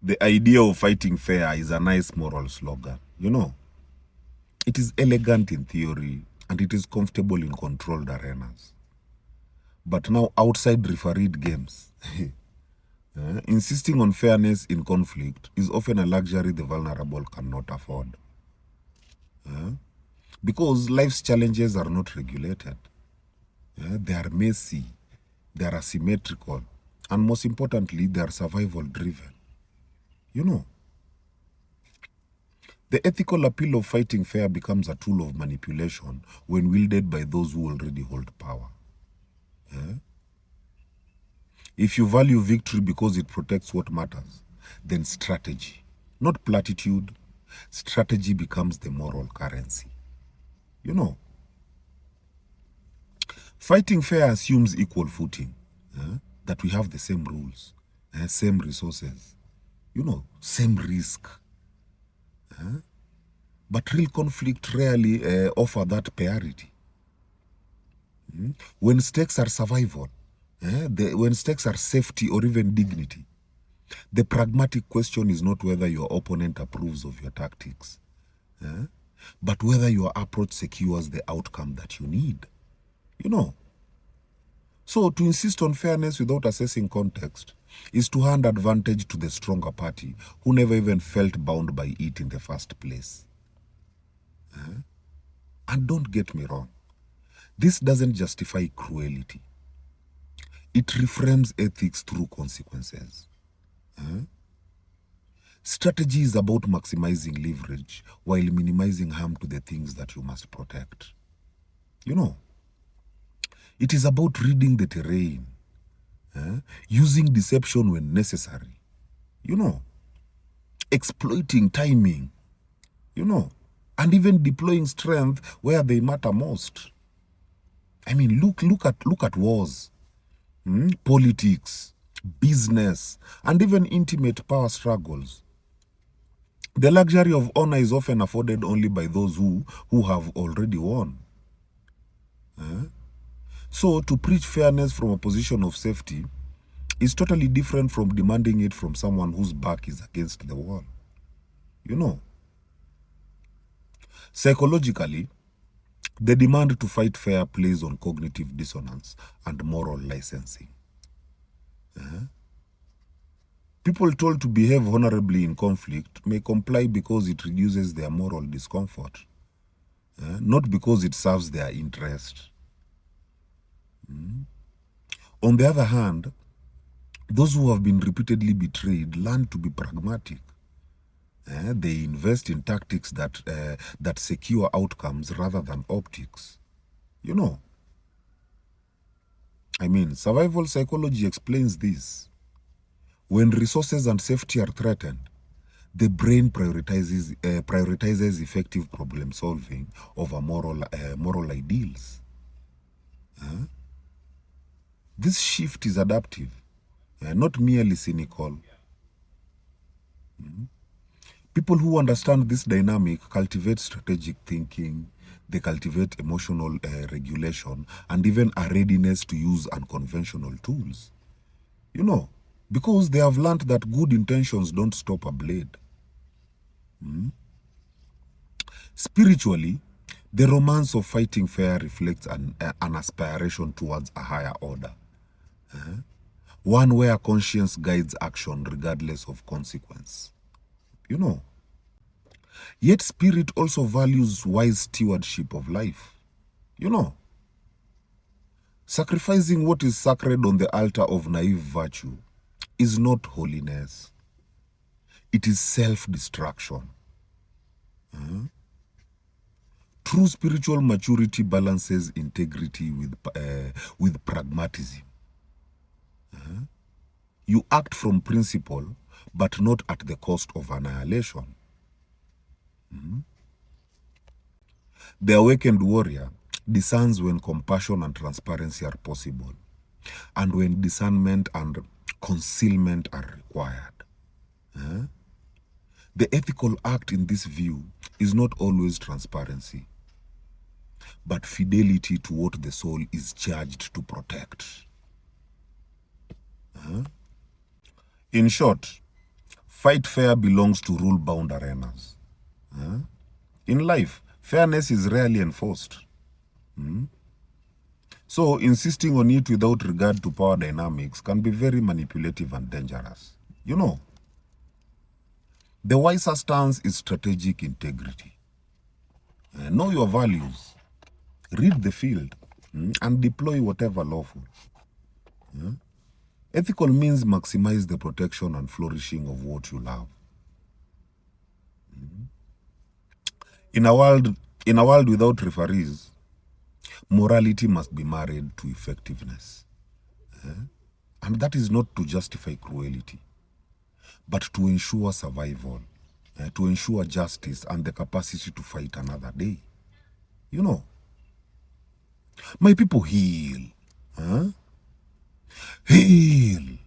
The idea of fighting fair is a nice moral slogan. It is elegant in theory and it is comfortable in controlled arenas. But now outside refereed games, insisting on fairness in conflict is often a luxury the vulnerable cannot afford. Because life's challenges are not regulated. They are messy, they are asymmetrical, and most importantly, they are survival driven. The ethical appeal of fighting fair becomes a tool of manipulation when wielded by those who already hold power. If you value victory because it protects what matters, then strategy, not platitude, strategy becomes the moral currency. Fighting fair assumes equal footing, that we have the same rules, same resources, same risk. But real conflict rarely offer that parity. When stakes are survival, when stakes are safety or even dignity, the pragmatic question is not whether your opponent approves of your tactics, but whether your approach secures the outcome that you need. So to insist on fairness without assessing context is to hand advantage to the stronger party who never even felt bound by it in the first place. And don't get me wrong, this doesn't justify cruelty. It reframes ethics through consequences. Strategy is about maximizing leverage while minimizing harm to the things that you must protect. It is about reading the terrain, using deception when necessary, exploiting timing, and even deploying strength where they matter most. I mean, look at wars, politics, business, and even intimate power struggles. The luxury of honor is often afforded only by those who have already won. So to preach fairness from a position of safety is totally different from demanding it from someone whose back is against the wall. Psychologically, the demand to fight fair plays on cognitive dissonance and moral licensing. People told to behave honorably in conflict may comply because it reduces their moral discomfort, not because it serves their interest. On the other hand, those who have been repeatedly betrayed learn to be pragmatic. They invest in tactics that secure outcomes rather than optics. I mean, survival psychology explains this. When resources and safety are threatened, the brain prioritizes effective problem solving over moral ideals. This shift is adaptive, not merely cynical. People who understand this dynamic cultivate strategic thinking, they cultivate emotional regulation, and even a readiness to use unconventional tools. Because they have learned that good intentions don't stop a blade. Spiritually, the romance of fighting fair reflects an aspiration towards a higher order. One where conscience guides action regardless of consequence. Yet spirit also values wise stewardship of life. Sacrificing what is sacred on the altar of naive virtue is not holiness. It is self-destruction. True spiritual maturity balances integrity with pragmatism. You act from principle, but not at the cost of annihilation. The awakened warrior discerns when compassion and transparency are possible, and when discernment and concealment are required. The ethical act in this view is not always transparency, but fidelity to what the soul is charged to protect. In short, Fight fair belongs to rule-bound arenas. In life, fairness is rarely enforced. So insisting on it without regard to power dynamics can be very manipulative and dangerous. You know, the wiser stance is strategic integrity. Know your values, read the field, and deploy whatever lawful. Ethical means maximize the protection and flourishing of what you love. In a world without referees, morality must be married to effectiveness. And that is not to justify cruelty, but to ensure survival, to ensure justice and the capacity to fight another day. You know, my people, heal. Heal.